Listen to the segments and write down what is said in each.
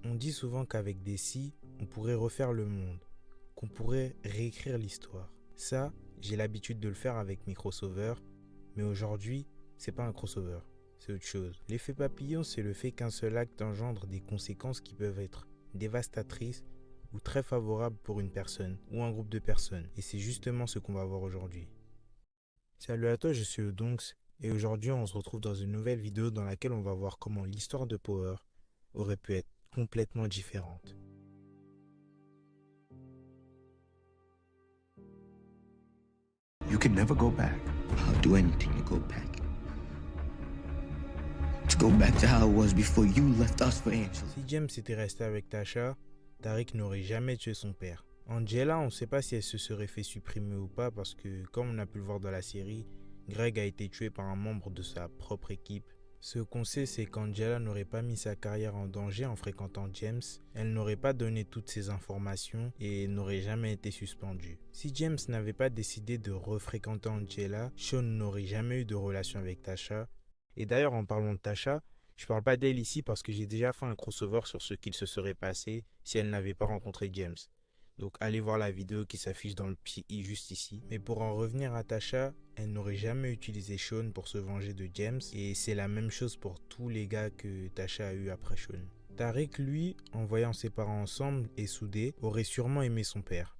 On dit souvent qu'avec des si, on pourrait refaire le monde, qu'on pourrait réécrire l'histoire. Ça, j'ai l'habitude de le faire avec mes crossovers, mais aujourd'hui, c'est pas un crossover, c'est autre chose. L'effet papillon, c'est le fait qu'un seul acte engendre des conséquences qui peuvent être dévastatrices ou très favorables pour une personne ou un groupe de personnes. Et c'est justement ce qu'on va voir aujourd'hui. Salut à toi, je suis Odonx, et aujourd'hui on se retrouve dans une nouvelle vidéo dans laquelle on va voir comment l'histoire de Power aurait pu être complètement différente. You can never go back. I'll do anything to go back. To go back to how it was before you left us for Angela. Si James était resté avec Tasha, Tariq n'aurait jamais tué son père. Angela, on ne sait pas si elle se serait fait supprimer ou pas parce que, comme on a pu le voir dans la série, Greg a été tué par un membre de sa propre équipe. Ce qu'on sait, c'est qu'Angela n'aurait pas mis sa carrière en danger en fréquentant James, elle n'aurait pas donné toutes ces informations et n'aurait jamais été suspendue. Si James n'avait pas décidé de refréquenter Angela, Sean n'aurait jamais eu de relation avec Tasha. Et d'ailleurs, en parlant de Tasha, je parle pas d'elle ici parce que j'ai déjà fait un crossover sur ce qu'il se serait passé si elle n'avait pas rencontré James. Donc allez voir la vidéo qui s'affiche dans le petit i juste ici. Mais pour en revenir à Tasha, elle n'aurait jamais utilisé Sean pour se venger de James. Et c'est la même chose pour tous les gars que Tasha a eu après Sean. Tariq, lui, en voyant ses parents ensemble et soudés, aurait sûrement aimé son père.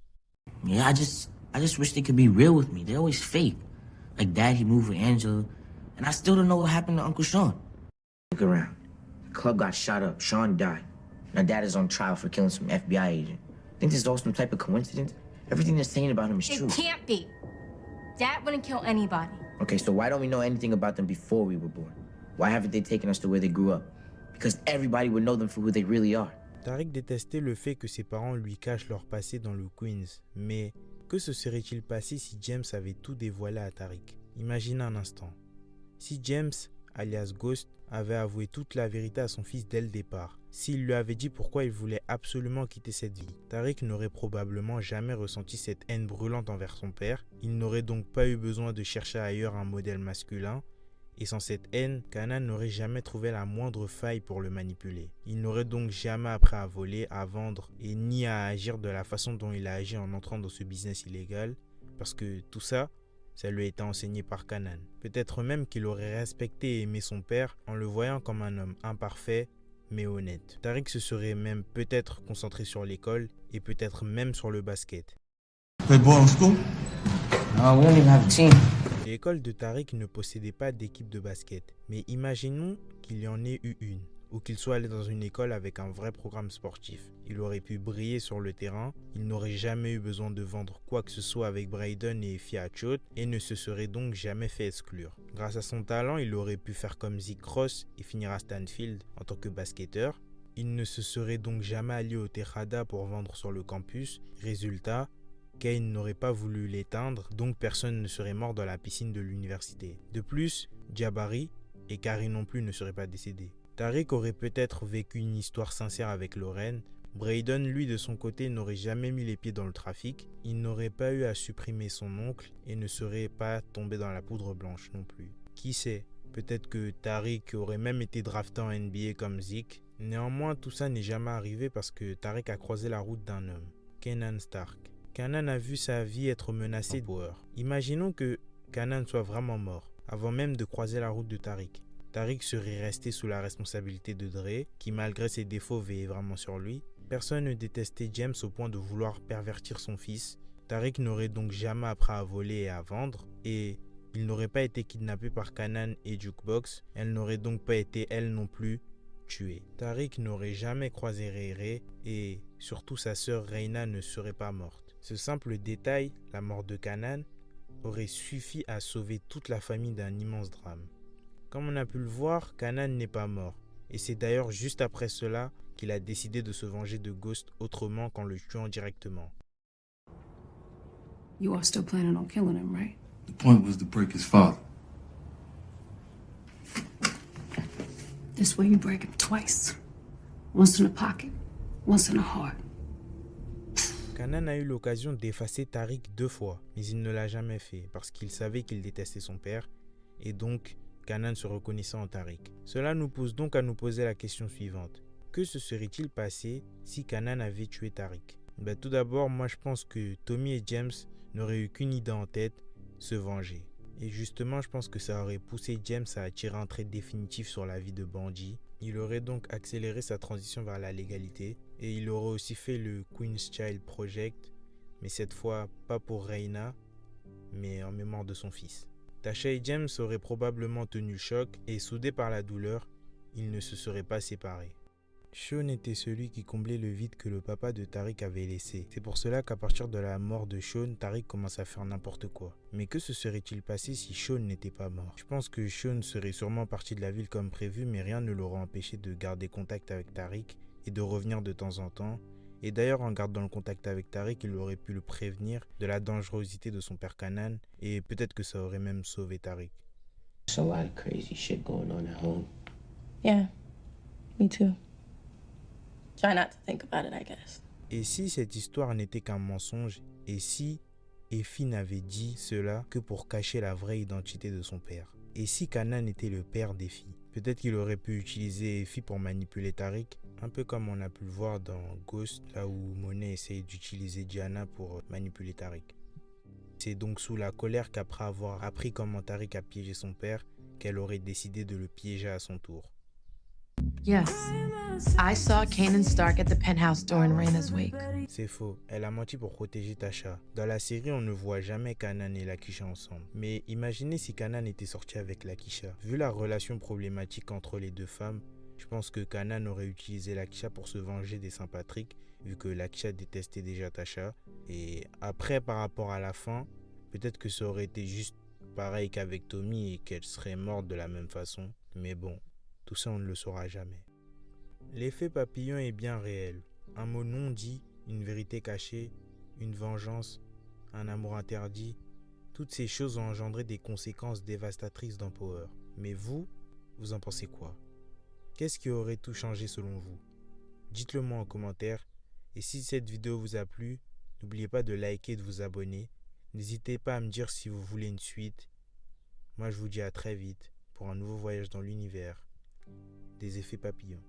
Yeah, I just wish they could be real with me. They're always fake. Like Dad, he moved with Angela, and I still don't know what happened to Uncle Sean. Look around. The club got shot up. Sean died. Now Dad is on trial for killing some FBI agent. Think this is all some type of coincidence? Everything they're saying about him is true. It can't be. Dad wouldn't kill anybody. Okay, so why don't we know anything about them before we were born? Why haven't they taken us to where they grew up? Because everybody would know them for who they really are. Tariq détestait le fait que ses parents lui cachent leur passé dans le Queens. Mais que se serait-il passé si James avait tout dévoilé à Tariq? Imaginez un instant. Si James, alias Ghost, avait avoué toute la vérité à son fils dès le départ, s'il lui avait dit pourquoi il voulait absolument quitter cette vie, Tariq n'aurait probablement jamais ressenti cette haine brûlante envers son père. Il n'aurait donc pas eu besoin de chercher ailleurs un modèle masculin. Et sans cette haine, Kanan n'aurait jamais trouvé la moindre faille pour le manipuler. Il n'aurait donc jamais appris à voler, à vendre et ni à agir de la façon dont il a agi en entrant dans ce business illégal, parce que tout ça, ça lui a été enseigné par Kanan. Peut-être même qu'il aurait respecté et aimé son père en le voyant comme un homme imparfait mais honnête. Tariq se serait même peut-être concentré sur l'école et peut-être même sur le basket. Play ball in school? No, we don't even have a team. L'école de Tariq ne possédait pas d'équipe de basket, mais imaginons qu'il y en ait eu une, ou qu'il soit allé dans une école avec un vrai programme sportif. Il aurait pu briller sur le terrain, il n'aurait jamais eu besoin de vendre quoi que ce soit avec Braden et Fiachot et ne se serait donc jamais fait exclure. Grâce à son talent, il aurait pu faire comme Zeke Ross et finir à Stanfield en tant que basketteur. Il ne se serait donc jamais allié au Tejada pour vendre sur le campus. Résultat, Kane n'aurait pas voulu l'éteindre, donc personne ne serait mort dans la piscine de l'université. De plus, Jabari et Carrie non plus ne seraient pas décédés. Tariq aurait peut-être vécu une histoire sincère avec Lauren. Braden, lui, de son côté, n'aurait jamais mis les pieds dans le trafic. Il n'aurait pas eu à supprimer son oncle et ne serait pas tombé dans la poudre blanche non plus. Qui sait, peut-être que Tariq aurait même été drafté en NBA comme Zeke. Néanmoins, tout ça n'est jamais arrivé parce que Tariq a croisé la route d'un homme, Kanan Stark. Kanan a vu sa vie être menacée de Power. Imaginons que Kanan soit vraiment mort, avant même de croiser la route de Tariq. Tariq serait resté sous la responsabilité de Dre, qui malgré ses défauts veillait vraiment sur lui. Personne ne détestait James au point de vouloir pervertir son fils. Tariq n'aurait donc jamais appris à voler et à vendre, et il n'aurait pas été kidnappé par Kanan et Jukebox. Elle n'aurait donc pas été, elle non plus, tuée. Tariq n'aurait jamais croisé Ray et surtout sa sœur Reina ne serait pas morte. Ce simple détail, la mort de Kanan, aurait suffi à sauver toute la famille d'un immense drame. Comme on a pu le voir, Kanan n'est pas mort. Et c'est d'ailleurs juste après cela qu'il a décidé de se venger de Ghost autrement qu'en le tuant directement. You are still planning on killing him, right? The point was to break his father. This way you break him twice. Once in the pocket, once in the heart. Kanan a eu l'occasion d'effacer Tariq 2 fois, mais il ne l'a jamais fait parce qu'il savait qu'il détestait son père et donc Kanan se reconnaissait en Tariq. Cela nous pousse donc à nous poser la question suivante. Que se serait-il passé si Kanan avait tué Tariq? Tout d'abord, moi je pense que Tommy et James n'auraient eu qu'une idée en tête, se venger. Et justement, je pense que ça aurait poussé James à tirer un trait définitif sur la vie de Bundy. Il aurait donc accéléré sa transition vers la légalité et il aurait aussi fait le Queen's Child Project, mais cette fois pas pour Reina, mais en mémoire de son fils. Tasha et James auraient probablement tenu le choc et soudés par la douleur, ils ne se seraient pas séparés. Sean était celui qui comblait le vide que le papa de Tariq avait laissé. C'est pour cela qu'à partir de la mort de Sean, Tariq commence à faire n'importe quoi. Mais que se serait-il passé si Sean n'était pas mort? Je pense que Sean serait sûrement parti de la ville comme prévu, mais rien ne l'aurait empêché de garder contact avec Tariq et de revenir de temps en temps. Et d'ailleurs, en gardant le contact avec Tariq, il aurait pu le prévenir de la dangerosité de son père Kanan et peut-être que ça aurait même sauvé Tariq. There's a lot of crazy shit going on at home. Yeah, me too. Try not to think about it, I guess. Et si cette histoire n'était qu'un mensonge? Et si Effie n'avait dit cela que pour cacher la vraie identité de son père? Et si Kanan était le père d'Effie? Peut-être qu'il aurait pu utiliser Effie pour manipuler Tariq, un peu comme on a pu le voir dans Ghost, là où Monet essaye d'utiliser Diana pour manipuler Tariq. C'est donc sous la colère qu'après avoir appris comment Tariq a piégé son père, qu'elle aurait décidé de le piéger à son tour. Yes. I saw Kanan Stark at the penthouse during Raina's wake. C'est faux, elle a menti pour protéger Tasha. Dans la série, on ne voit jamais Kanan et Lakisha ensemble. Mais imaginez si Kanan était sorti avec Lakisha. Vu la relation problématique entre les deux femmes, je pense que Kanan aurait utilisé Lakisha pour se venger des Saint-Patrick, vu que Lakisha détestait déjà Tasha. Et après, par rapport à la fin, peut-être que ça aurait été juste pareil qu'avec Tommy et qu'elle serait morte de la même façon. Mais bon, tout ça on ne le saura jamais. L'effet papillon est bien réel. Un mot non dit, une vérité cachée, une vengeance, un amour interdit, toutes ces choses ont engendré des conséquences dévastatrices dans Power. Mais vous en pensez quoi? Qu'est-ce qui aurait tout changé selon vous? Dites-le moi en commentaire. Et si cette vidéo vous a plu, n'oubliez pas de liker et de vous abonner. N'hésitez pas à me dire si vous voulez une suite. Moi je vous dis à très vite pour un nouveau voyage dans l'univers des effets papillons.